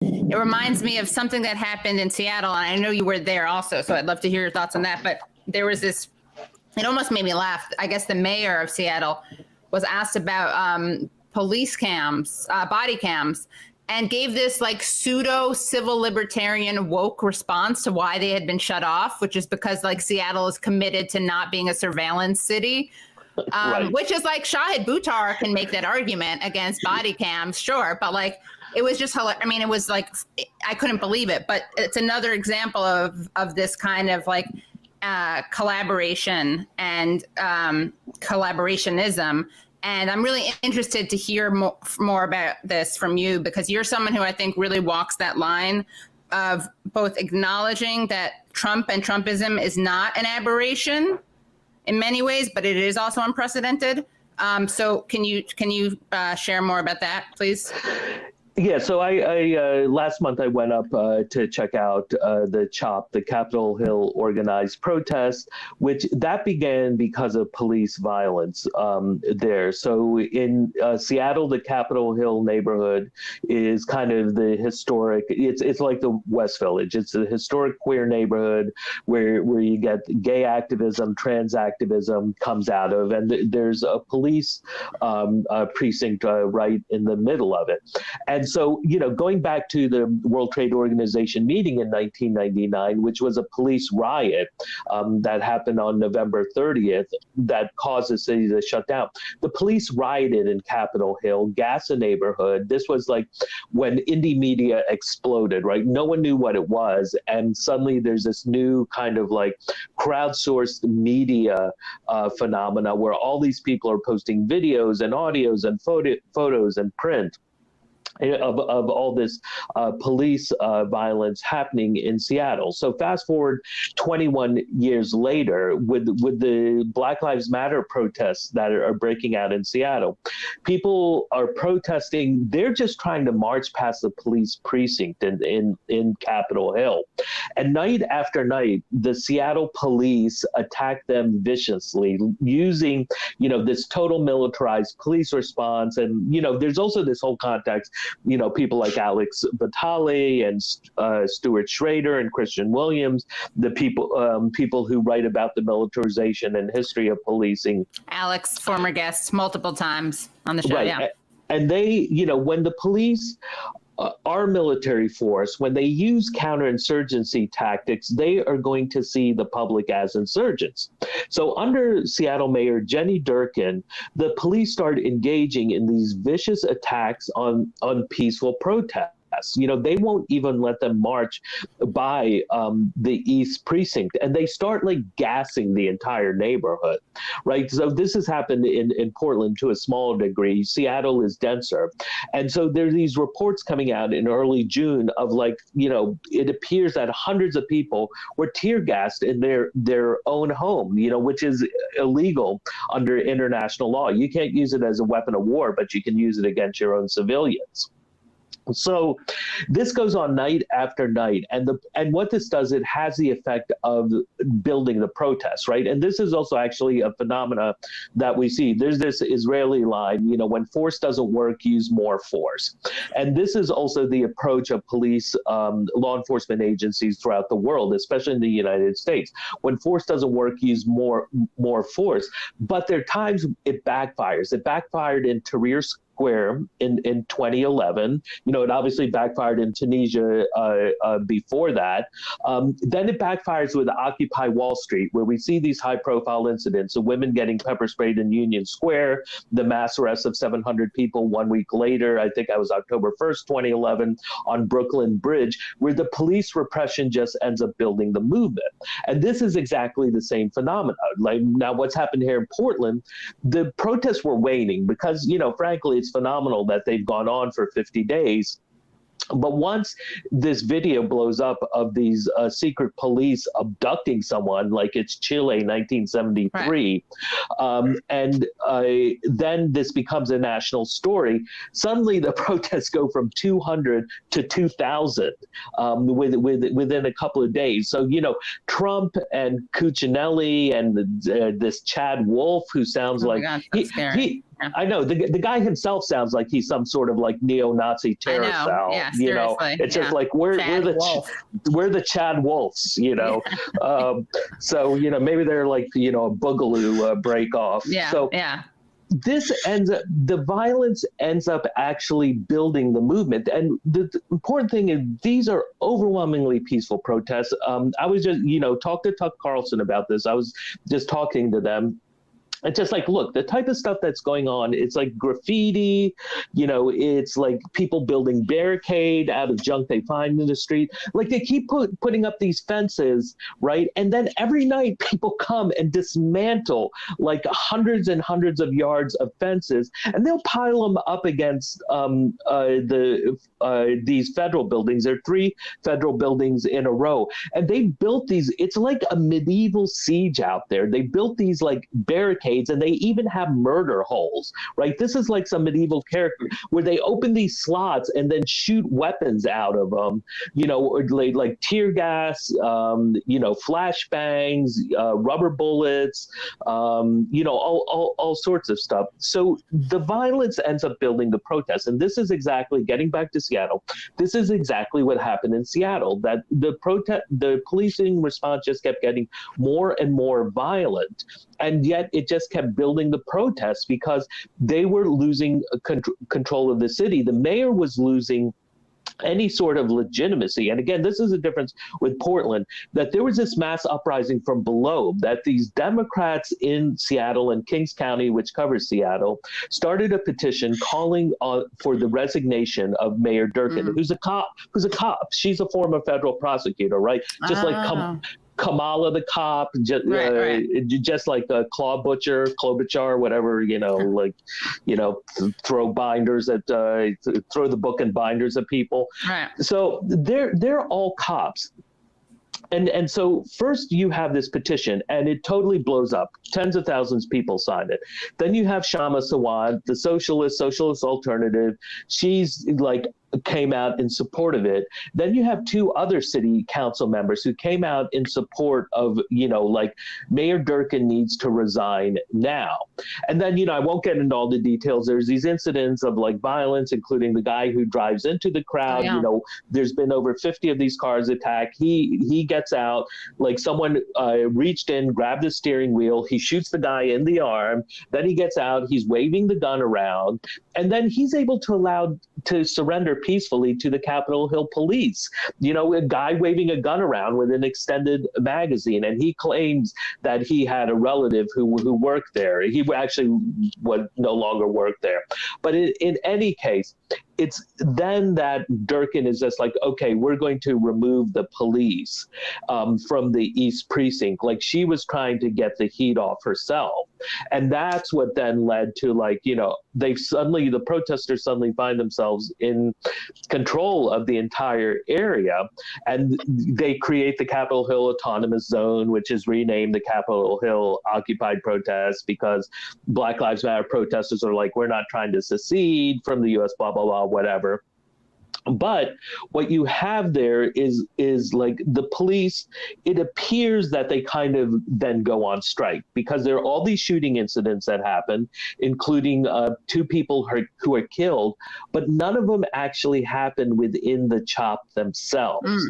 It reminds me of something that happened in Seattle, and I know you were there also, so I'd love to hear your thoughts on that. But there was this, it almost made me laugh. I guess the mayor of Seattle was asked about police cams, body cams, and gave this like pseudo civil libertarian woke response to why they had been shut off, which is because like Seattle is committed to not being a surveillance city. Right. Which is like Shahid Buttar can make that argument against body cams, sure, but like it was just hilarious. I mean, it was like I couldn't believe it, but it's another example of this kind of like collaboration and collaborationism. And I'm really interested to hear more about this from you, because you're someone who I think really walks that line of both acknowledging that Trump and Trumpism is not an aberration in many ways, but it is also unprecedented. So can you share more about that, please? Yeah, so I last month I went up to check out the CHOP, the Capitol Hill organized protest, which that began because of police violence there. So in Seattle, the Capitol Hill neighborhood is kind of the historic. It's like the West Village. It's a historic queer neighborhood where you get gay activism, trans activism comes out of, and there's a police precinct right in the middle of it. And so, you know, going back to the World Trade Organization meeting in 1999, which was a police riot that happened on November 30th that caused the city to shut down. The police rioted in Capitol Hill, gassed a neighborhood. This was like when indie media exploded, right? No one knew what it was. And suddenly there's this new kind of like crowdsourced media phenomena where all these people are posting videos and audios and photos and print of all this police violence happening in Seattle. So fast forward 21 years later, with the Black Lives Matter protests that are breaking out in Seattle, people are protesting. They're just trying to march past the police precinct in Capitol Hill. And night after night, the Seattle police attack them viciously using, you know, this total militarized police response. And, you know, there's also this whole context, you know, people like Alex Vitale and Stuart Schrader and Christian Williams, the people who write about the militarization and history of policing. Alex, former guest multiple times on the show, right. Yeah. And they, you know, when the police our military force, when they use counterinsurgency tactics, they are going to see the public as insurgents. So under Seattle Mayor Jenny Durkin, the police started engaging in these vicious attacks on peaceful protests. You know, they won't even let them march by the East Precinct, and they start like gassing the entire neighborhood, right? So this has happened in Portland to a smaller degree. Seattle is denser. And so there are these reports coming out in early June of like, you know, it appears that hundreds of people were tear gassed in their own home, you know, which is illegal under international law. You can't use it as a weapon of war, but you can use it against your own civilians. So this goes on night after night, and what this does, it has the effect of building the protests, right? And this is also actually a phenomena that we see. There's this Israeli line, you know, when force doesn't work, use more force. And this is also the approach of police, law enforcement agencies throughout the world, especially in the United States. When force doesn't work, use more force. But there are times it backfires. It backfired in Tahrir Square in 2011. You know, it obviously backfired in Tunisia before that. Then it backfires with Occupy Wall Street, where we see these high-profile incidents of women getting pepper sprayed in Union Square, the mass arrest of 700 people 1 week later, I think that was October 1st, 2011, on Brooklyn Bridge, where the police repression just ends up building the movement. And this is exactly the same phenomenon. Like now what's happened here in Portland, the protests were waning because, you know, frankly, it's phenomenal that they've gone on for 50 days. But once this video blows up of these secret police abducting someone, like it's Chile 1973, right. And then this becomes a national story, suddenly the protests go from 200 to 2,000 within a couple of days. So, you know, Trump and Cuccinelli and this Chad Wolf, who sounds like I know the guy himself sounds like he's some sort of like neo-Nazi terror cell. Yeah, you know, it's just like we're the Chad Wolves. You know, so you know maybe they're like a Boogaloo break off. So the violence ends up actually building the movement. And the important thing is these are overwhelmingly peaceful protests. I was just, talk to Tuck Carlson about this. I was just talking to them. It's just like, look, the type of stuff that's going on, it's like graffiti, it's like people building barricade out of junk they find in the street. Like they keep putting up these fences, right? And then every night people come and dismantle like hundreds and hundreds of yards of fences, and they'll pile them up against these federal buildings. There are 3 federal buildings in a row. And they built these, it's like a medieval siege out there. They built these like barricades, and they even have murder holes, right? This is like some medieval character where they open these slots and then shoot weapons out of them, or like tear gas, flashbangs, rubber bullets, all sorts of stuff. So the violence ends up building the protest. And this is exactly, getting back to Seattle, this is exactly what happened in Seattle, that the policing response just kept getting more and more violent. And yet it just kept building the protests because they were losing control of the city. The mayor was losing any sort of legitimacy. And again, this is the difference with Portland, that there was this mass uprising from below, that these Democrats in Seattle and Kings County, which covers Seattle, started a petition calling for the resignation of Mayor Durkin, who's a cop. She's a former federal prosecutor, right? Just like Kamala the cop, just like Claw Klobuchar, whatever, throw binders at, throw the book and binders at people. Right. So they're all cops. And so first you have this petition and it totally blows up. Tens of thousands of people signed it. Then you have Shama Sawant, the socialist alternative. She's like came out in support of it. Then you have 2 other city council members who came out in support of, like Mayor Durkin needs to resign now. And then, I won't get into all the details. There's these incidents of like violence, including the guy who drives into the crowd. There's been over 50 of these cars attacked. He gets out, like someone reached in, grabbed the steering wheel. He shoots the guy in the arm. Then he gets out, he's waving the gun around. And then he's able to surrender peacefully to the Capitol Hill police. A guy waving a gun around with an extended magazine, and he claims that he had a relative who worked there. He actually would no longer work there. But in any case, it's then that Durkin is just like, okay, we're going to remove the police from the East Precinct. Like she was trying to get the heat off herself. And that's what then led to the protesters suddenly find themselves in control of the entire area. And they create the Capitol Hill Autonomous Zone, which is renamed the Capitol Hill Occupied Protest, because Black Lives Matter protesters are like, we're not trying to secede from the U.S., blah, blah, blah, whatever. But what you have there is like the police, it appears that they kind of then go on strike because there are all these shooting incidents that happen, including 2 people who are killed, but none of them actually happen within the CHOP themselves.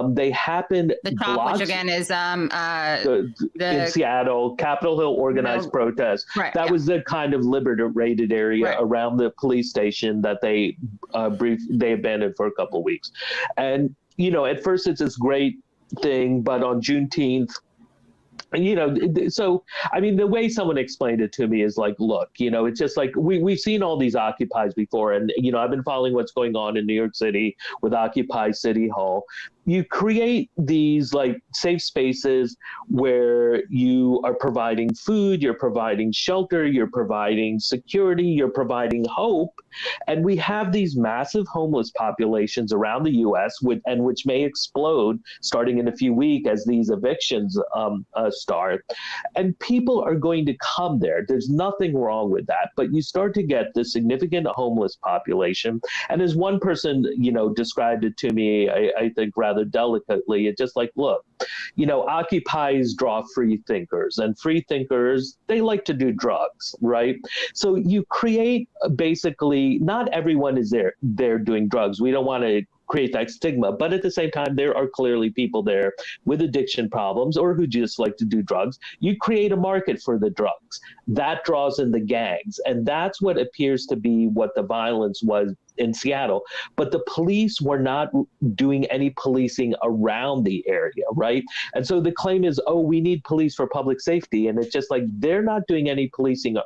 They happen. The CHOP, which again is in Seattle, Capitol Hill Organized Protest. Right, that was the kind of liberated area around the police station that they abandoned for a couple of weeks. And, at first it's this great thing, but on Juneteenth, so, I mean, the way someone explained it to me is like, look, it's just like we've seen all these Occupies before. And, I've been following what's going on in New York City with Occupy City Hall. You create these like safe spaces where you are providing food, you're providing shelter, you're providing security, you're providing hope. And we have these massive homeless populations around the U.S. which may explode starting in a few weeks as these evictions start. And people are going to come there. There's nothing wrong with that. But you start to get this significant homeless population. And as one person, described it to me, I think rather rather delicately. It's just like, look, occupies draw free thinkers, and free thinkers, they like to do drugs, right? So you create basically, not everyone is there doing drugs. We don't want to create that stigma, but at the same time, there are clearly people there with addiction problems or who just like to do drugs. You create a market for the drugs that draws in the gangs, and that's what appears to be what the violence was in Seattle. But the police were not doing any policing around the area, right? And so the claim is, oh, we need police for public safety, and it's just like they're not doing any policing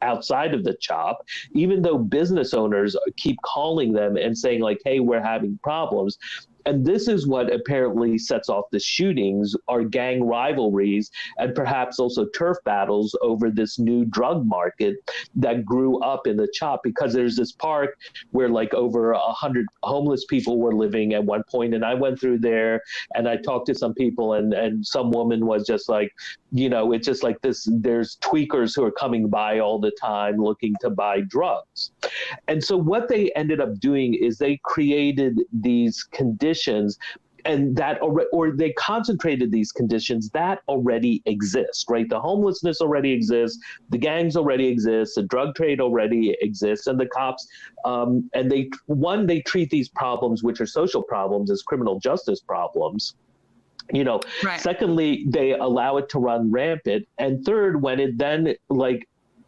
outside of the CHOP, even though business owners keep calling them and saying like, hey, we're having problems. And this is what apparently sets off the shootings, are gang rivalries, and perhaps also turf battles over this new drug market that grew up in the CHOP, because there's this park where like over 100 homeless people were living at one point. And I went through there and I talked to some people, and some woman was just like, it's just like this, there's tweakers who are coming by all the time looking to buy drugs. And so what they ended up doing is they created these conditions, and or they concentrated these conditions that already exist, right? The homelessness already exists, the gangs already exist, the drug trade already exists, and the cops, and they treat these problems, which are social problems, as criminal justice problems. Right. Secondly, they allow it to run rampant. And third, when it then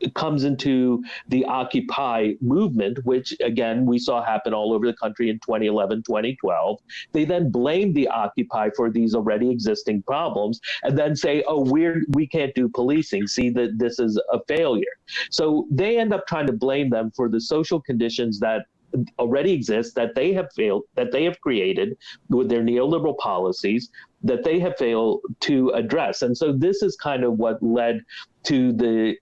it comes into the Occupy movement, which again, we saw happen all over the country in 2011, 2012, they then blame the Occupy for these already existing problems and then say, oh, we can't do policing. See that this is a failure. So they end up trying to blame them for the social conditions that already exist, that they have failed, that they have created with their neoliberal policies, that they have failed to address. And so this is kind of what led to the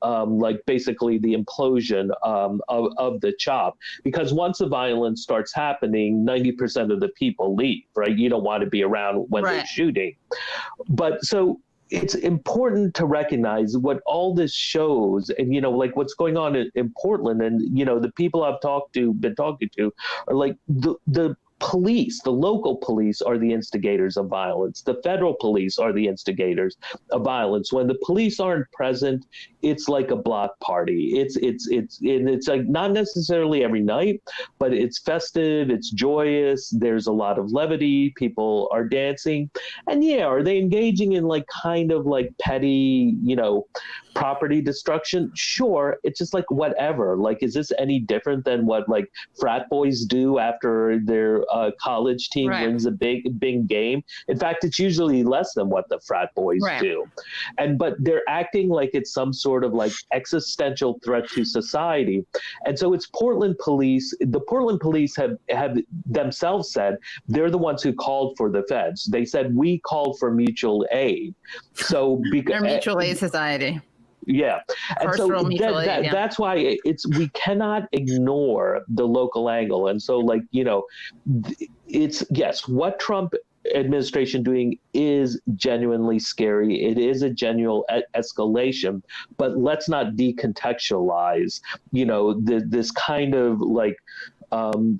basically the implosion of the CHOP, because once the violence starts happening, 90% of the people leave, right? You don't want to be around when they're shooting. But so it's important to recognize what all this shows, and what's going on in Portland, and the people I've been talking to are like the police, the local police are the instigators of violence. The federal police are the instigators of violence. When the police aren't present, it's like a block party. It's like not necessarily every night, but it's festive, it's joyous, there's a lot of levity, people are dancing. And are they engaging in kind of petty, property destruction? Sure. It's just whatever. Is this any different than what frat boys do after their college team wins a big game? In fact, it's usually less than what the frat boys do. But they're acting like it's some sort of existential threat to society. And so it's Portland police. The Portland police have themselves said they're the ones who called for the feds. They said, we called for mutual aid. So they're mutual aid society. Yeah. And so that's why we cannot ignore the local angle. And so it's, yes, what Trump administration doing is genuinely scary. It is a genuine escalation, but let's not decontextualize, this kind of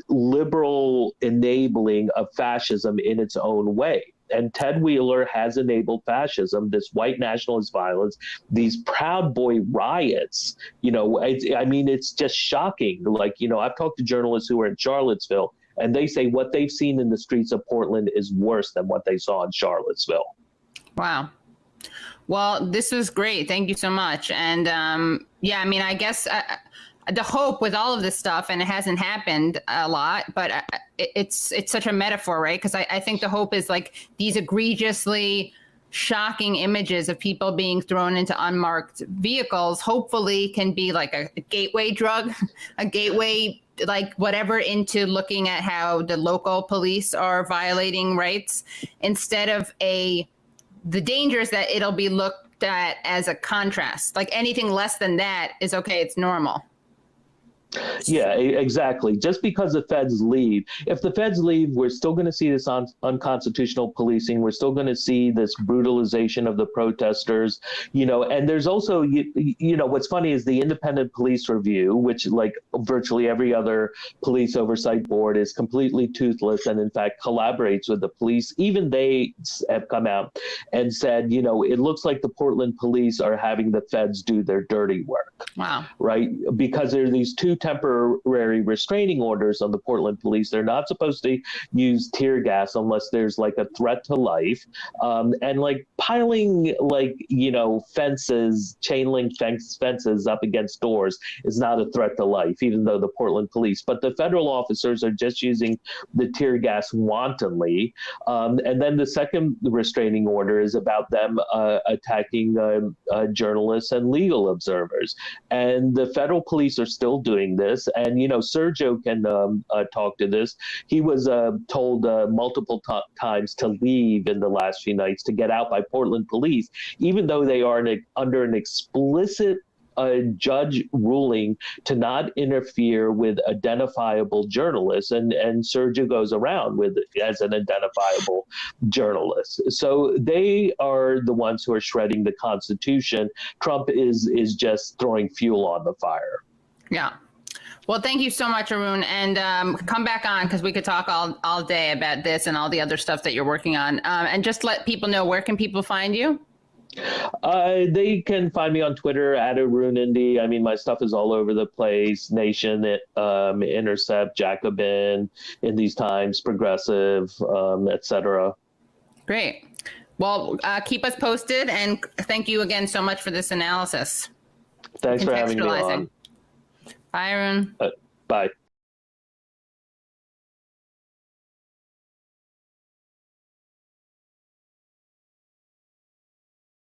liberal enabling of fascism in its own way. And Ted Wheeler has enabled fascism, this white nationalist violence, these Proud Boy riots. It's just shocking. I've talked to journalists who are in Charlottesville, and they say what they've seen in the streets of Portland is worse than what they saw in Charlottesville. Wow. Well, this was great. Thank you so much. And I guess the hope with all of this stuff, and it hasn't happened a lot, but it's such a metaphor, right? Because I think the hope is these egregiously shocking images of people being thrown into unmarked vehicles, hopefully can be a gateway drug, a gateway whatever into looking at how the local police are violating rights, instead of the danger is that it'll be looked at as a contrast. Anything less than that is okay, it's normal. Yeah, exactly. Just because the feds leave, if the feds leave, we're still going to see this unconstitutional policing. We're still going to see this brutalization of the protesters, and there's also, what's funny is the Independent Police Review, which, like virtually every other police oversight board, is completely toothless and in fact collaborates with the police. Even they have come out and said, it looks like the Portland police are having the feds do their dirty work. Wow. Right? Because there are these two temporary restraining orders on the Portland police. They're not supposed to use tear gas unless there's like a threat to life. And like piling fences, chain link fences up against doors is not a threat to life, even though the Portland police. But the federal officers are just using the tear gas wantonly. And then the second restraining order is about them attacking journalists and legal observers. And the federal police are still doing this. And, Sergio can talk to this. He was told multiple times to leave in the last few nights, to get out by Portland police, even though they are under an explicit judge ruling to not interfere with identifiable journalists, and Sergio goes around as an identifiable journalist. So they are the ones who are shredding the Constitution. Trump is just throwing fuel on the fire. Yeah. Well, thank you so much, Arun, and come back on because we could talk all day about this and all the other stuff that you're working on. And just let people know, where can people find you? They can find me on Twitter at ArunIndy. I mean, my stuff is all over the place. Nation, Intercept, Jacobin, In These Times, Progressive, etc. Great. Well, keep us posted, and thank you again so much for this analysis. Thanks for having me on. Bye, Arun. Bye.